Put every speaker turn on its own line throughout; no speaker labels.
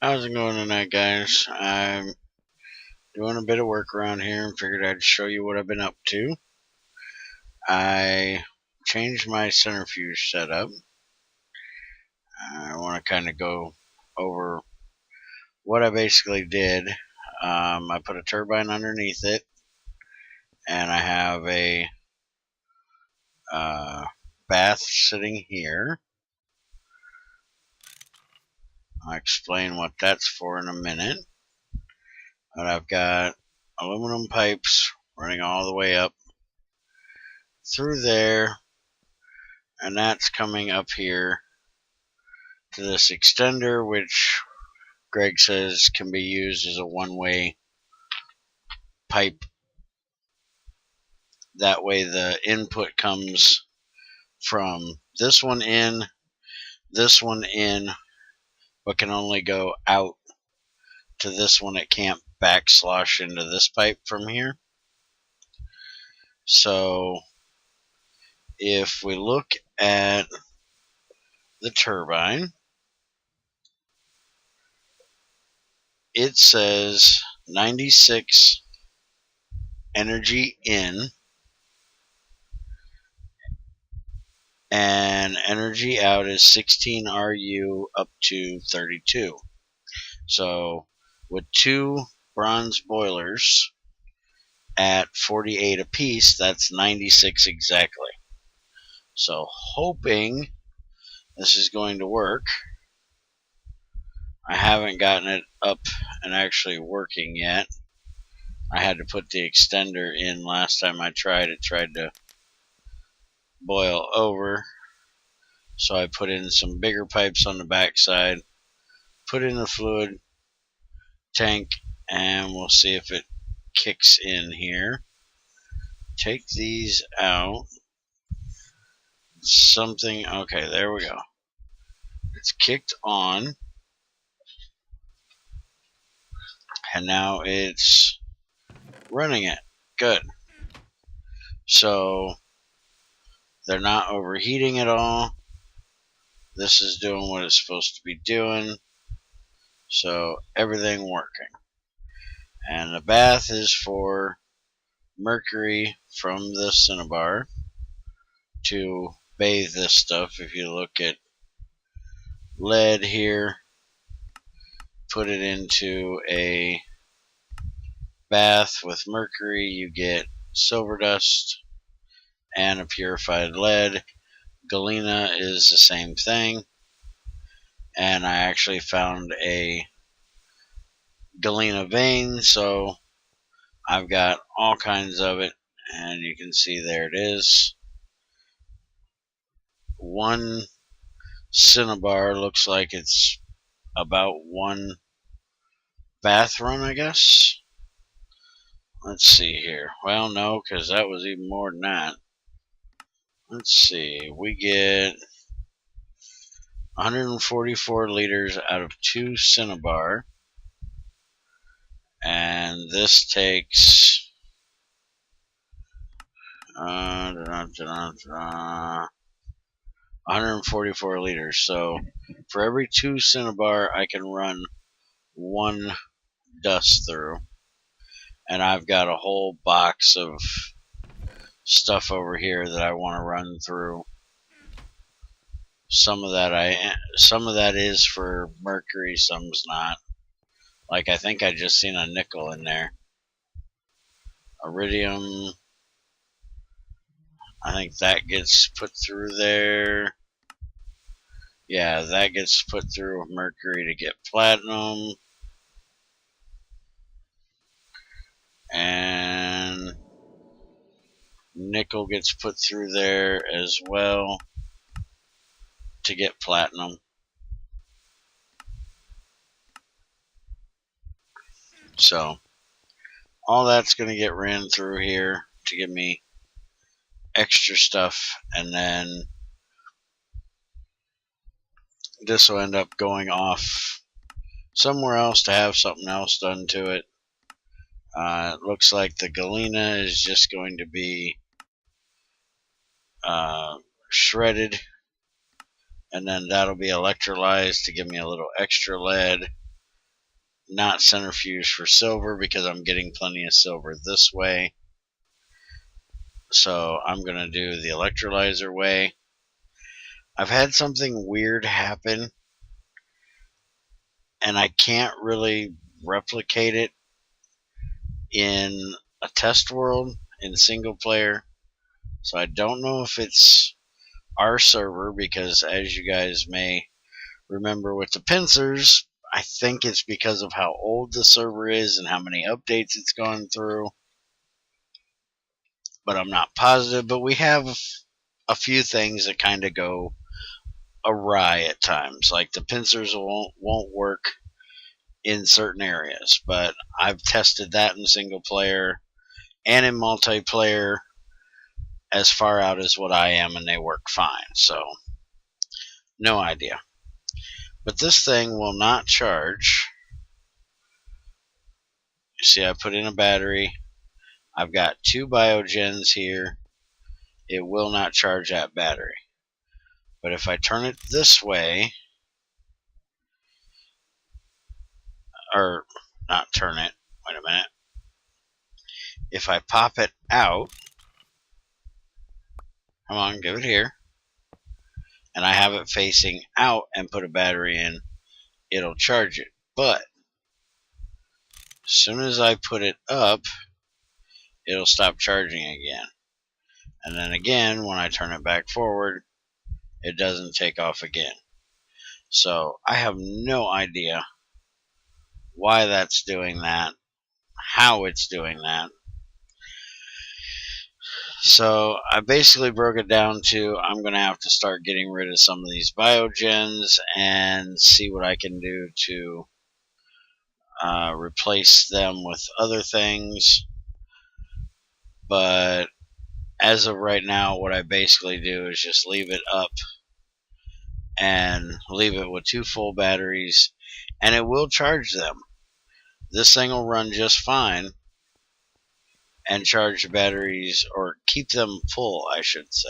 How's it going tonight, guys? I'm doing a bit of work around here and figured I'd show you what I've been up to. I changed my centrifuge setup. I want to kind of go over what I basically did. I put a turbine underneath it, and I have a bath sitting here. I'll explain what that's for in a minute. But I've got aluminum pipes running all the way up through there, and that's coming up here to this extender, which Greg says can be used as a one-way pipe. That way the input comes from this one in, but can only go out to this one. It can't backslosh into this pipe from here. So if we look at the turbine, it says 96 energy in and energy out is 16 RU up to 32. So with two bronze boilers at 48 apiece, that's 96 exactly. So hoping this is going to work. I haven't gotten it up and actually working yet. I had to put the extender in last time I tried. It tried to boil over. So I put in some bigger pipes on the backside, put in the fluid tank, and we'll see if it kicks in here. Take these out. Something, okay, there we go. It's kicked on. And now it's running it. Good. So they're not overheating at all. This is doing what it's supposed to be doing. So everything working. And the bath is for mercury from the cinnabar to bathe this stuff. If you look at lead here, put it into a bath with mercury, you get silver dust and a purified lead. Galena is the same thing, and I actually found a galena vein, so I've got all kinds of it, and you can see there it is. One cinnabar looks like it's about one bath run, I guess. Let's see here. Well, no, because that was even more than that. Let's see. We get 144 liters out of 2 cinnabar. And this takes 144 liters. So for every 2 cinnabar, I can run 1 dust through. And I've got a whole box of stuff over here that I want to run through. Some of that is for mercury, some's not. Like, I think I just seen a nickel in there. Iridium, I think that gets put through there. Yeah, that gets put through mercury to get platinum. And nickel gets put through there as well to get platinum. So all that's going to get ran through here to give me extra stuff, and then this will end up going off somewhere else to have something else done to it. It looks like the galena is just going to be shredded, and then that'll be electrolyzed to give me a little extra lead. not centrifuge for silver because I'm getting plenty of silver this way. So I'm going to do the electrolyzer way. I've had something weird happen, and I can't really replicate it in a test world in single player. So I don't know if it's our server, because as you guys may remember with the pincers, I think it's because of how old the server is and how many updates it's gone through. But I'm not positive. But we have a few things that kind of go awry at times. Like the pincers won't work in certain areas. But I've tested that in single player and in multiplayer as far out as what I am, and they work fine. So no idea. But this thing will not charge. You see, I put in a battery. I've got 2 biogens here. It will not charge that battery. But if I turn it this way, or not turn it, wait a minute. If I pop it out, come on, give it here, and I have it facing out and put a battery in, it'll charge it. But as soon as I put it up, it'll stop charging again. And then again, when I turn it back forward, it doesn't take off again. So I have no idea why that's doing that, how it's doing that. So I basically broke it down to I'm going to have to start getting rid of some of these biogens and see what I can do to replace them with other things. But as of right now, what I basically do is just leave it up and leave it with 2 full batteries, and it will charge them. This thing will run just fine and charge the batteries, or keep them full, I should say.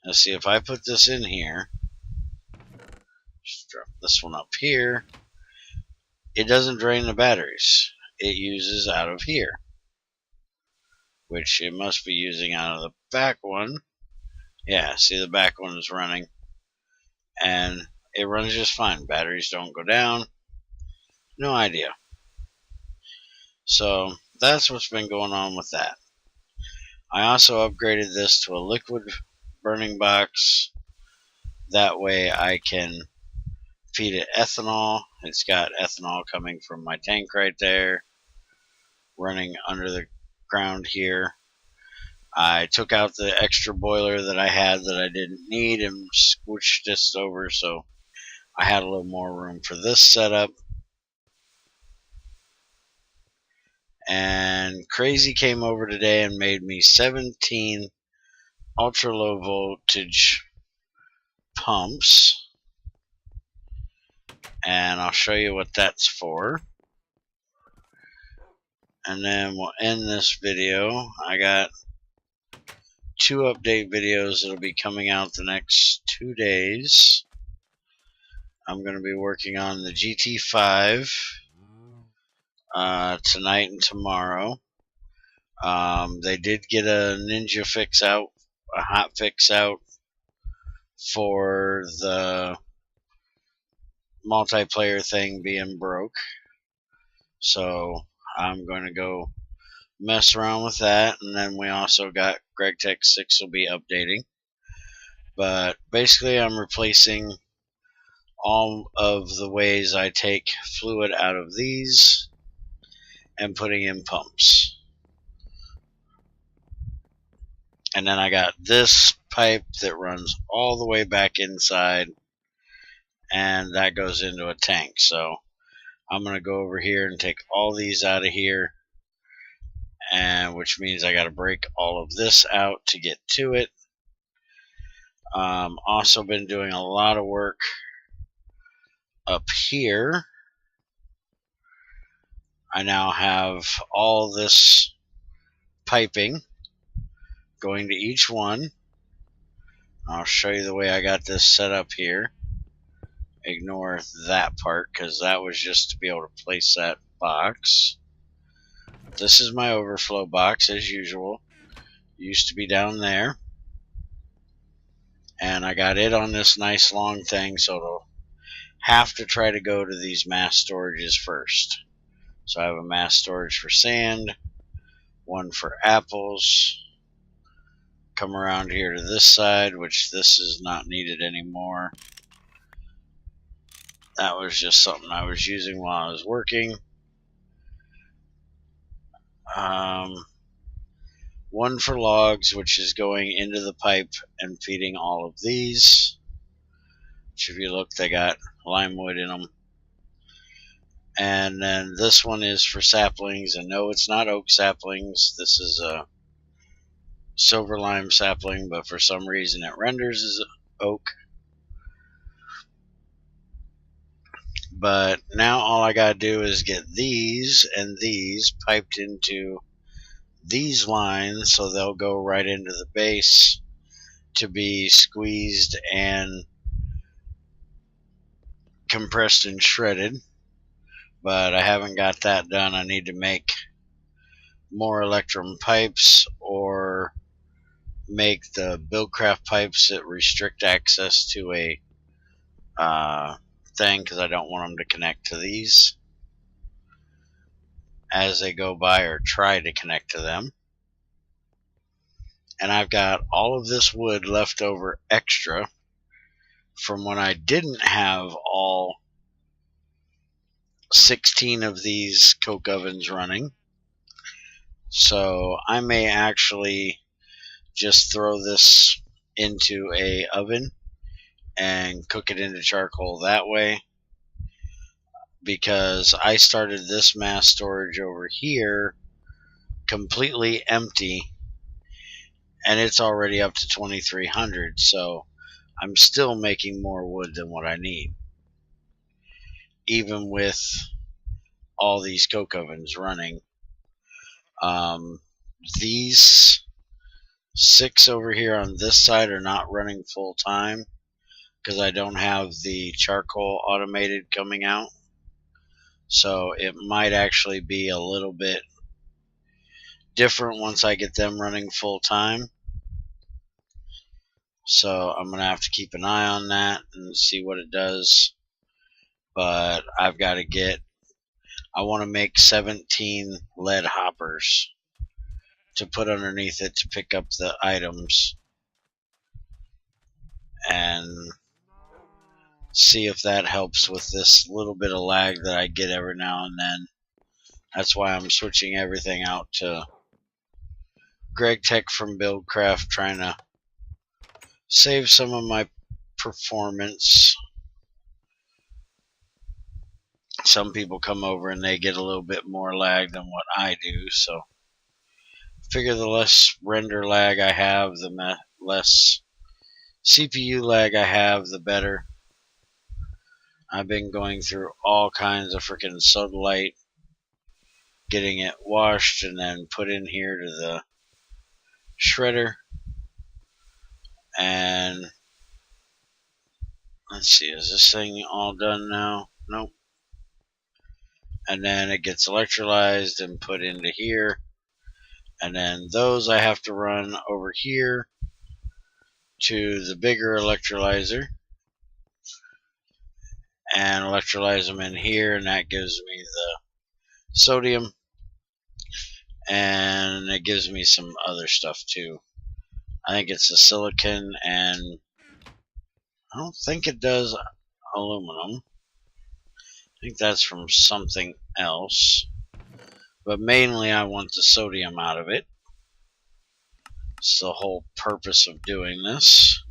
Let's see, if I put this in here, just drop this one up here, it doesn't drain the batteries. It uses out of here, which it must be using out of the back one. Yeah, see, the back one is running, and it runs just fine. Batteries don't go down. No idea. So that's what's been going on with that. I also upgraded this to a liquid burning box. That way I can feed it ethanol. It's got ethanol coming from my tank right there, running under the ground here. I took out the extra boiler that I had that I didn't need and switched this over, so I had a little more room for this setup. And Crazy came over today and made me 17 ultra low voltage pumps, and I'll show you what that's for. And then we'll end this video. I got 2 update videos that'll be coming out the next 2 days. I'm going to be working on the GT5 tonight and tomorrow. They did get a ninja fix out, a hot fix out for the multiplayer thing being broke. So I'm going to go mess around with that, and then we also got Gregtech 6 will be updating. But basically I'm replacing all of the ways I take fluid out of these and putting in pumps. And then I got this pipe that runs all the way back inside, and that goes into a tank. So I'm going to go over here and take all these out of here, and which means I got to break all of this out to get to it. Also been doing a lot of work up here. I now have all this piping going to each one. I'll show you the way I got this set up here. ignore that part because that was just to be able to place that box. This is my overflow box as usual. Used to be down there. And I got it on this nice long thing, so it'll have to try to go to these mass storages first. So I have a mass storage for sand, one for apples. Come around here to this side, which this is not needed anymore. That was just something I was using while I was working. One for logs, which is going into the pipe and feeding all of these. Which, if you look, they got lime wood in them. And then this one is for saplings, and no, it's not oak saplings. This is a silver lime sapling, but for some reason it renders as oak. But now all I gotta do is get these and these piped into these lines, so they'll go right into the base to be squeezed and compressed and shredded. But I haven't got that done. I need to make more electrum pipes or make the Buildcraft pipes that restrict access to a thing, because I don't want them to connect to these as they go by, or try to connect to them. And I've got all of this wood left over extra from when I didn't have all 16 of these coke ovens running. So I may actually just throw this into a oven and cook it into charcoal that way, because I started this mass storage over here completely empty and it's already up to 2300, so I'm still making more wood than what I need, even with all these coke ovens running. These 6 over here on this side are not running full time because I don't have the charcoal automated coming out, so it might actually be a little bit different once I get them running full time. So I'm gonna have to keep an eye on that and see what it does. But I've got to get, I want to make 17 lead hoppers to put underneath it to pick up the items, and see if that helps with this little bit of lag that I get every now and then. That's why I'm switching everything out to Gregtech from Buildcraft, trying to save some of my performance. Some people come over and they get a little bit more lag than what I do, so I figure the less render lag I have, the less CPU lag I have, the better. I've been going through all kinds of freaking sodalite, getting it washed and then put in here to the shredder. And let's see, is this thing all done now? Nope. And then it gets electrolyzed and put into here, and then those I have to run over here to the bigger electrolyzer and electrolyze them in here, and that gives me the sodium, and it gives me some other stuff too. I think it's the silicon, and I don't think it does aluminum. I think that's from something else, but mainly I want the sodium out of it. It's the whole purpose of doing this.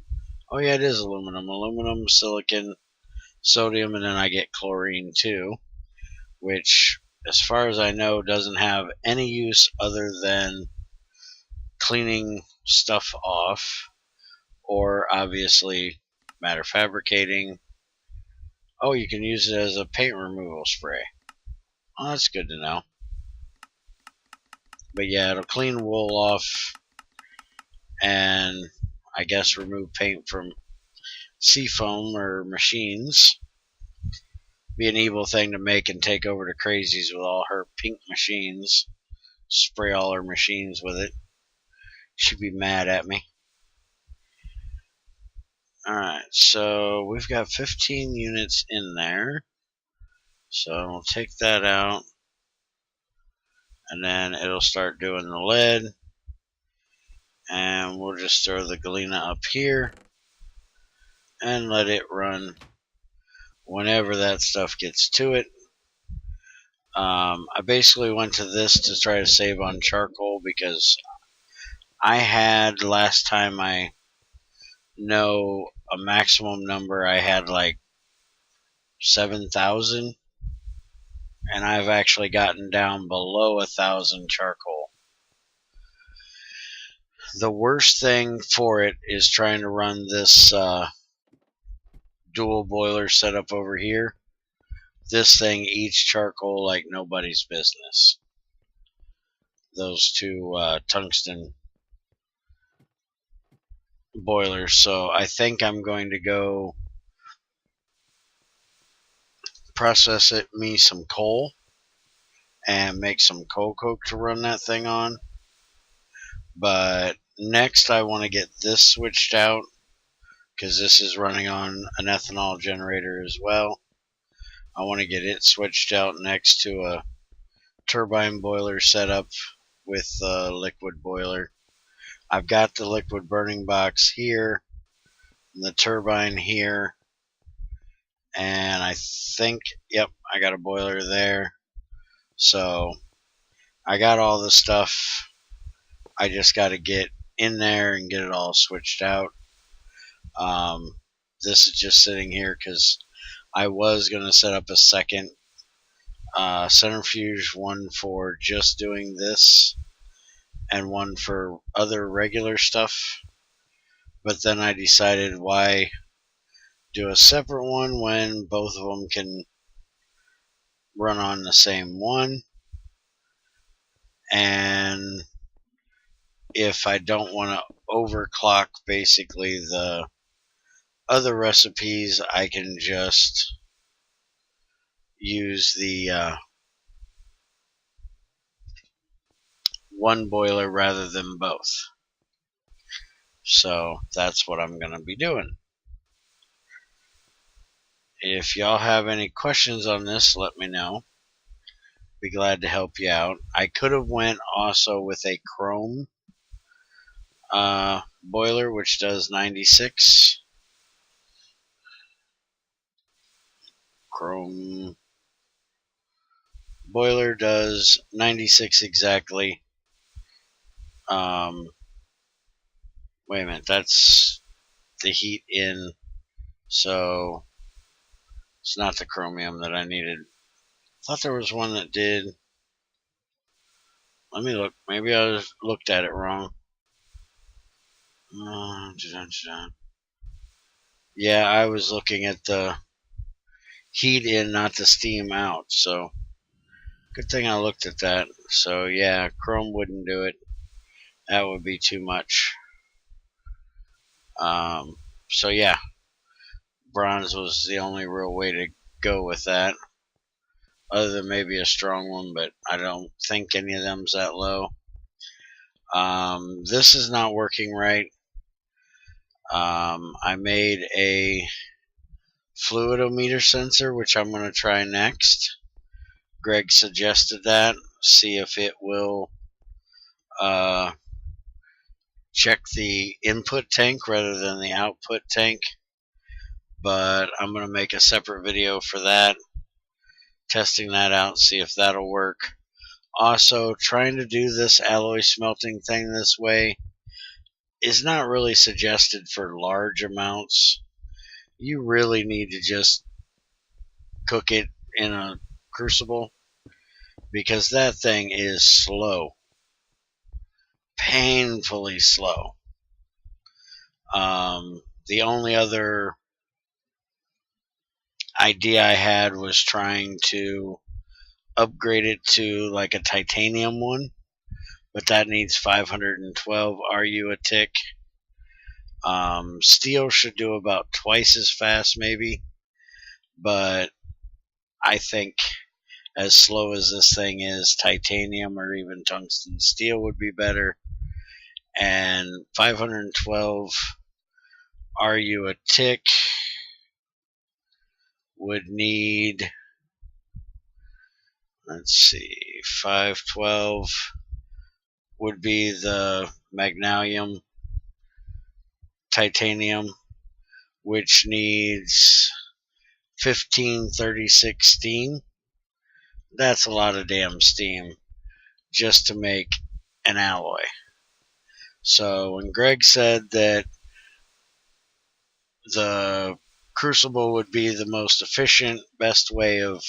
Oh yeah, it is aluminum. Aluminum, silicon, sodium, and then I get chlorine too, which, as far as I know, doesn't have any use other than cleaning stuff off, or obviously matter fabricating. Oh, you can use it as a paint removal spray. Oh, that's good to know. But yeah, it'll clean wool off and I guess remove paint from seafoam or machines. be an evil thing to make and take over to Crazy's with all her pink machines. Spray all her machines with it. She'd be mad at me. Alright, so we've got 15 units in there. So we'll take that out. And then it'll start doing the lead. And we'll just throw the galena up here. And let it run whenever that stuff gets to it. I basically went to this to try to save on charcoal because I had, last time I know a maximum number, I had like 7,000, and I've actually gotten down below 1,000 charcoal. The worst thing for it is trying to run this dual boiler setup over here. This thing eats charcoal like nobody's business. Those two tungsten boilers. So I think I'm going to go process me some coal and make some coal coke to run that thing on. But next I want to get this switched out because this is running on an ethanol generator as well. I want to get it switched out next to a turbine boiler setup with a liquid boiler. I've got the liquid burning box here, and the turbine here, and I think, yep, I got a boiler there. So I got all the stuff. I just got to get in there and get it all switched out. This is just sitting here because I was going to set up a second centrifuge, one for just doing this and one for other regular stuff. But then I decided, why do a separate one when both of them can run on the same one? And if I don't want to overclock basically the other recipes, I can just use the one boiler rather than both. So that's what I'm going to be doing. If y'all have any questions on this, let me know. Be glad to help you out. I could have went also with a chrome boiler, which does 96. Chrome boiler does 96 exactly. Wait a minute, that's the heat in, so it's not the chromium that I needed. I thought there was one that did. Let me look. Maybe I looked at it wrong. Yeah, I was looking at the heat in, not the steam out. So good thing I looked at that. So yeah, chrome wouldn't do it. That would be too much. So yeah, bronze was the only real way to go with that, other than maybe a strong one, but I don't think any of them's that low. This is not working right. I made a fluidometer sensor, which I'm going to try next. Greg suggested that. See if it will check the input tank rather than the output tank. But I'm going to make a separate video for that, testing that out, see if that'll work. Also, trying to do this alloy smelting thing this way is not really suggested for large amounts. You really need to just cook it in a crucible because that thing is slow. Painfully slow. The only other idea I had was trying to upgrade it to like a titanium one, but that needs 512 RU a tick. Steel should do about twice as fast maybe, but I think as slow as this thing is, titanium or even tungsten steel would be better. And 512 RU a tick would need, let's see, 512 would be the magnesium titanium, which needs 1536 steam. That's a lot of damn steam just to make an alloy. So when Greg said that the crucible would be the most efficient, best way of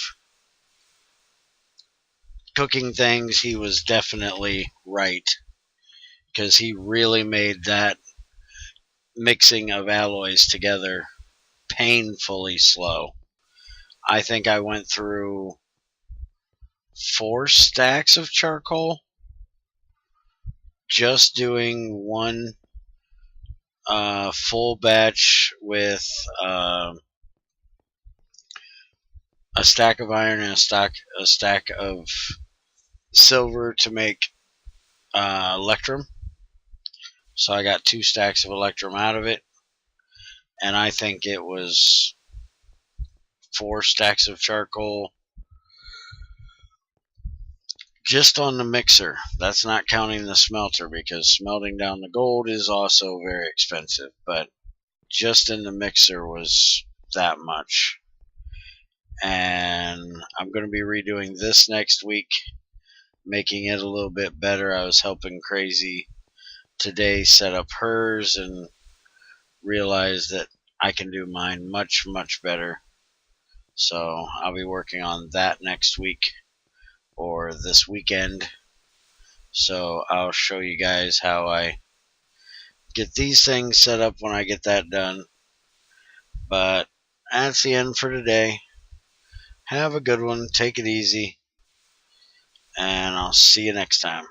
cooking things, he was definitely right, because he really made that mixing of alloys together painfully slow. I think I went through 4 stacks of charcoal just doing one full batch with a stack of iron and a stack of silver to make electrum. So I got 2 stacks of electrum out of it, and I think it was 4 stacks of charcoal just on the mixer. That's not counting the smelter, because smelting down the gold is also very expensive, but just in the mixer was that much. And I'm going to be redoing this next week, making it a little bit better. I was helping Crazy today set up hers and realized that I can do mine much, much better. So I'll be working on that next week or this weekend. So I'll show you guys how I get these things set up when I get that done. But that's the end for today. Have a good one. Take it easy. And I'll see you next time.